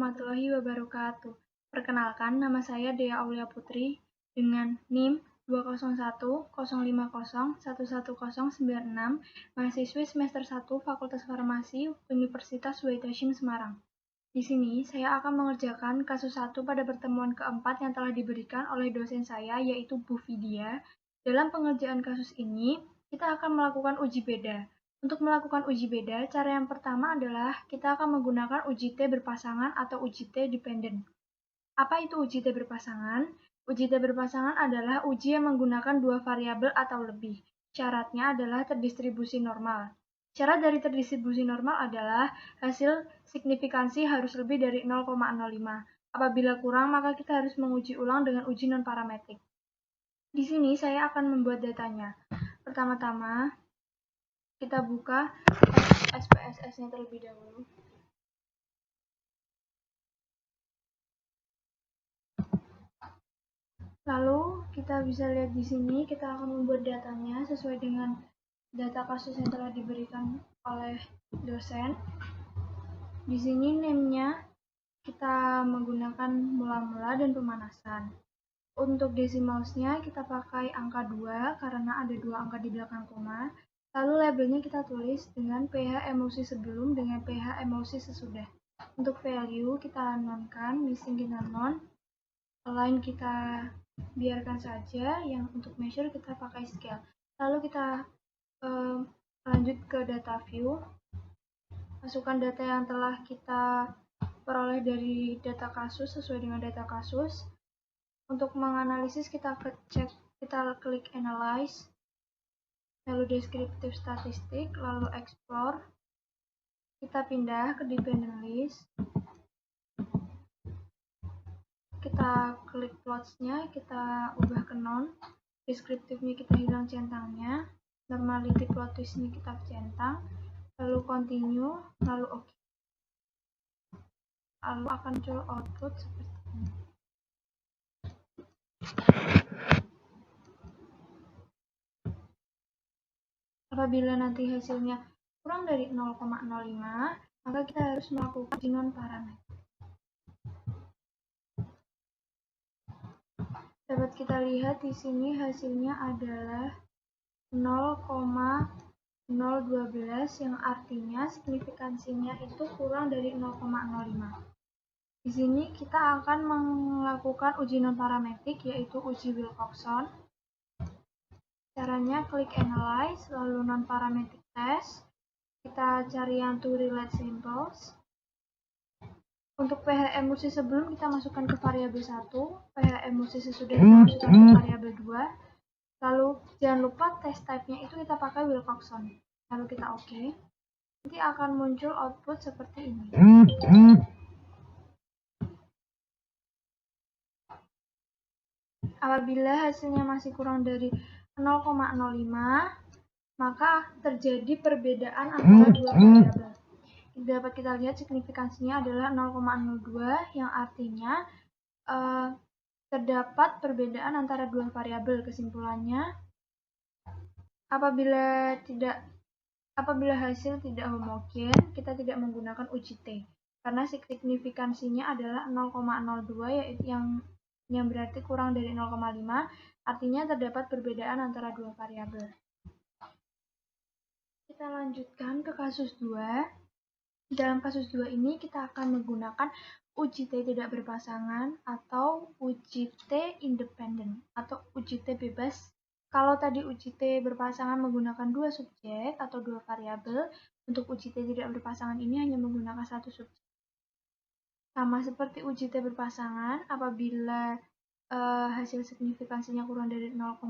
warahmatullahi wabarakatuh. Perkenalkan, nama saya Dea Aulia Putri dengan NIM 20105011096, mahasiswi semester 1 Fakultas Farmasi Universitas Wahid Hasyim Semarang. Di sini, saya akan mengerjakan kasus 1 pada pertemuan keempat yang telah diberikan oleh dosen saya, yaitu Bu Vidya. Dalam pengerjaan kasus ini, kita akan melakukan uji beda. Untuk melakukan uji beda, cara yang pertama adalah kita akan menggunakan uji T berpasangan atau uji T dependent. Apa itu uji T berpasangan? Uji T berpasangan adalah uji yang menggunakan dua variabel atau lebih. Syaratnya adalah terdistribusi normal. Syarat dari terdistribusi normal adalah hasil signifikansi harus lebih dari 0,05. Apabila kurang, maka kita harus menguji ulang dengan uji non-parametrik. Di sini saya akan membuat datanya. Pertama-tama, kita buka SPSS-nya terlebih dahulu. Lalu kita bisa lihat di sini, kita akan membuat datanya sesuai dengan data kasus yang telah diberikan oleh dosen. Di sini name-nya kita menggunakan mula-mula dan pemanasan. Untuk decimalsnya kita pakai angka 2 karena ada dua angka di belakang koma. Lalu labelnya kita tulis dengan pH emulsi sebelum dengan pH emulsi sesudah. Untuk value kita nonkan, missing kita non, align kita biarkan saja, yang untuk measure kita pakai scale. Lalu kita lanjut ke data view, masukkan data yang telah kita peroleh dari data kasus sesuai dengan data kasus. Untuk menganalisis kita klik analyze, lalu descriptive statistik, lalu explore. Kita pindah ke dependent list. Kita klik plots-nya, kita ubah ke non. Deskriptifnya kita hilang centangnya. Normality plot twist-nya kita centang. Lalu continue, lalu OK. Lalu akan muncul output seperti ini. Apabila nanti hasilnya kurang dari 0,05, maka kita harus melakukan uji non-parametrik. Dapat kita lihat di sini hasilnya adalah 0,012 yang artinya signifikansinya itu kurang dari 0,05. Di sini kita akan melakukan uji non-parametrik yaitu uji Wilcoxon. Caranya klik analyze, lalu non-parametric test. Kita cari yang to relate samples. Untuk pH emulsi sebelum kita masukkan ke variabel 1, pH emulsi sesudah kita masukkan ke variabel 2. Lalu jangan lupa test type-nya itu kita pakai Wilcoxon. Lalu kita OK. Nanti akan muncul output seperti ini. Apabila hasilnya masih kurang dari 0,05, maka terjadi perbedaan antara dua variabel. Dapat kita lihat signifikansinya adalah 0,02 yang artinya terdapat perbedaan antara dua variabel. Kesimpulannya, apabila hasil tidak homogen, kita tidak menggunakan uji T karena signifikansinya adalah 0,02 yaitu yang berarti kurang dari 0,5, artinya terdapat perbedaan antara dua variabel. Kita lanjutkan ke kasus 2. Dalam kasus 2 ini kita akan menggunakan uji T tidak berpasangan atau uji T independent atau uji T bebas. Kalau tadi uji T berpasangan menggunakan dua subjek atau dua variabel, untuk uji T tidak berpasangan ini hanya menggunakan satu subjek. Sama seperti uji T berpasangan, apabila hasil signifikansinya kurang dari 0,05,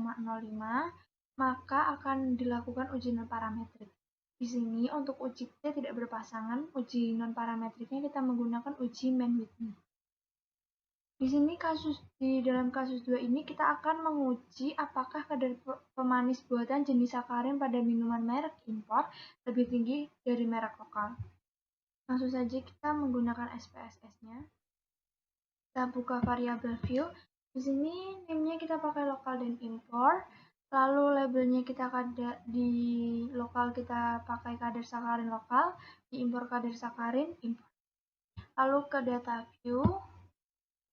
maka akan dilakukan uji non-parametrik. Di sini untuk uji T tidak berpasangan, uji non-parametriknya kita menggunakan uji Mann-Whitney. Di sini di dalam kasus 2 ini kita akan menguji apakah kadar pemanis buatan jenis sakarin pada minuman merek impor lebih tinggi dari merek lokal. Langsung saja kita menggunakan SPSS-nya. Kita buka variabel view. Di sini name-nya kita pakai lokal dan impor. Lalu labelnya kita di lokal kita pakai kadar sakarin lokal, di impor kadar sakarin impor. lalu ke data view.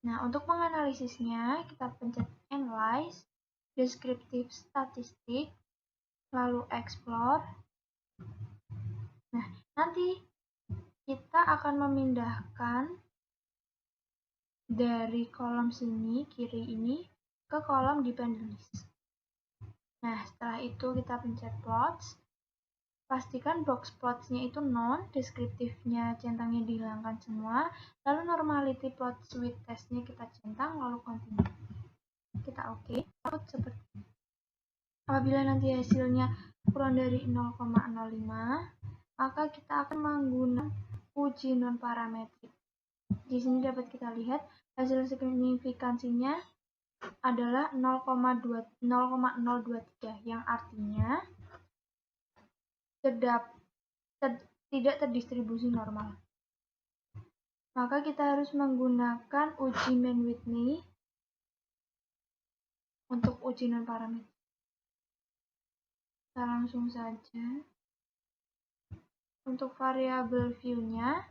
Nah, untuk menganalisisnya, kita pencet Analyze, Descriptive Statistic, lalu Explore. Nah, nanti kita akan memindahkan dari kolom sini, kiri ini, ke kolom Dependent List. Nah, setelah itu kita pencet Plots. Pastikan box plots-nya itu non, deskriptifnya centangnya dihilangkan semua, lalu normality plots with test-nya kita centang, lalu continue. Kita oke, output seperti ini. Apabila nanti hasilnya kurang dari 0,05, maka kita akan menggunakan uji non-parametrik. Di sini dapat kita lihat hasil signifikansinya adalah 0,023, yang artinya tidak terdistribusi normal. Maka kita harus menggunakan uji Mann-Whitney untuk uji non-parametrik. Kita langsung saja. Untuk variabel view-nya,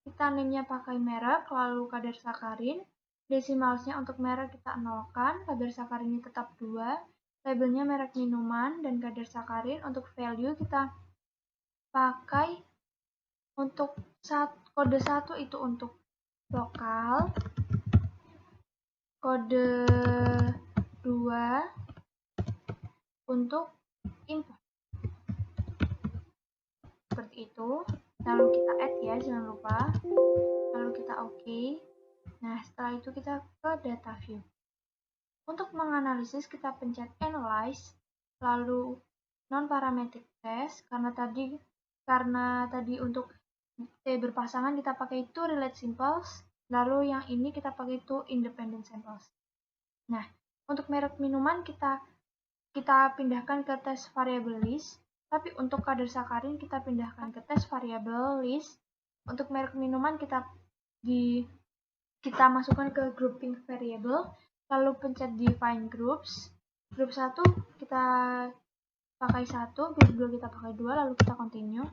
kita name-nya pakai merek, lalu kadar sakarin. Desimalsnya untuk merek kita nolkan, kadar sakarinnya tetap 2. Labelnya merek minuman dan kadar sakarin. Untuk value kita pakai untuk kode 1 itu untuk lokal, kode 2 untuk import. Seperti itu. Lalu kita add ya, jangan lupa. Lalu kita oke. Nah, setelah itu kita ke data view. Untuk menganalisis kita pencet analyze, lalu non-parametric test, karena tadi untuk T berpasangan kita pakai itu relate samples, lalu yang ini kita pakai itu independent samples. Nah, untuk merek minuman kita pindahkan ke test variable list, tapi untuk kadar sakarin kita pindahkan ke test variable list. Untuk merek minuman kita masukkan ke grouping variable, lalu pencet define groups. Grup 1 kita pakai 1, grup 2 kita pakai 2, lalu kita continue.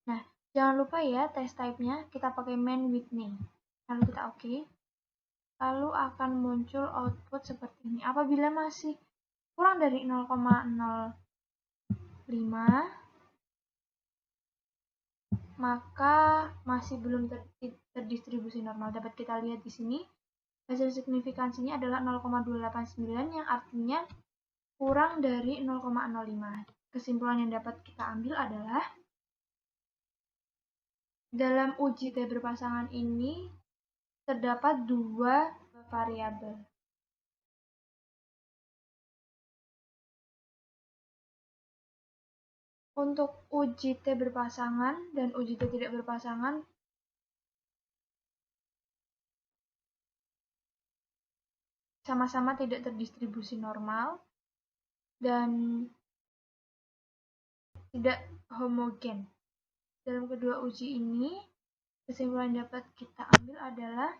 Nah, jangan lupa ya test type-nya kita pakai Mann-Whitney. Lalu kita oke. Lalu akan muncul output seperti ini. Apabila masih kurang dari 0,05, maka masih belum terdistribusi normal. Dapat kita lihat di sini, hasil signifikansinya adalah 0,289, yang artinya kurang dari 0,05. Kesimpulan yang dapat kita ambil adalah dalam uji T berpasangan ini terdapat 2 variabel. Untuk uji T berpasangan dan uji T tidak berpasangan, sama-sama tidak terdistribusi normal dan tidak homogen. Dalam kedua uji ini, kesimpulan yang dapat kita ambil adalah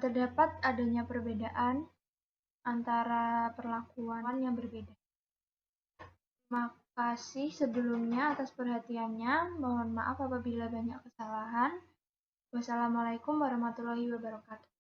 terdapat adanya perbedaan antara perlakuan yang berbeda. Terima kasih sebelumnya atas perhatiannya. Mohon maaf apabila banyak kesalahan. Wassalamualaikum warahmatullahi wabarakatuh.